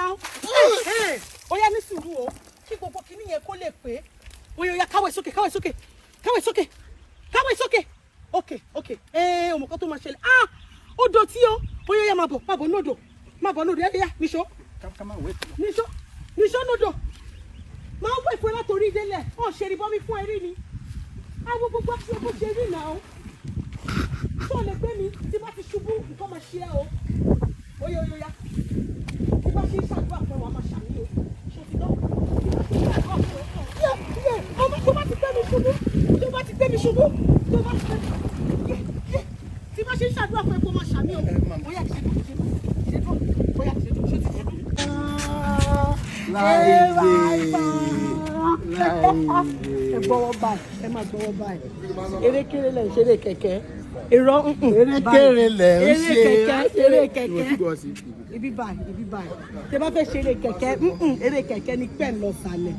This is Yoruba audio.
now. Oya ní sùúrù o. Kí gbogbo kíní yẹn kó lè pé. Oya káwọ́ sókè. Okay. Ọmọ kan tó máa ṣẹlẹ̀. Ó dọ̀tí o. Oya má bọ̀ nódò. Ya, níṣó. Come on, wait. Níṣó nódò. Máa wẹ̀ fún ẹ látorí délẹ̀. Ó ṣe rí bọ́mí fún ẹrí ni. Àwọn gbogbo àti ẹgbẹ́ ṣe rí náà. Tó lè gbé mi tí bá ti ṣubú nǹkan máa ṣe ẹ́ o. Oya. Tí bá ṣe ń ṣàdúrà fún wa máa ṣàmì o. Ṣé ti dán? Ọmọ tó bá ti gbé mi ṣubú. Tí bá ṣe ń ṣàdúrà fún ẹ kó máa ṣàmì o. Oya ṣe dún. Oya ṣe dún. Ṣé ti ṣe dún? Ẹ gbọ́wọ́ báyìí, ẹ máa gbọ́wọ́ báyìí. Erékéré lẹ̀ ń ṣeré kẹ̀kẹ́. Irọ́ Erékéré lẹ̀ ń ṣe. Eré kẹ̀kẹ́. Ibi báyìí. Tẹ bá fẹ́ ṣeré kẹ̀kẹ́, eré kẹ̀kẹ́ ni pẹ́ lọ sàlẹ̀.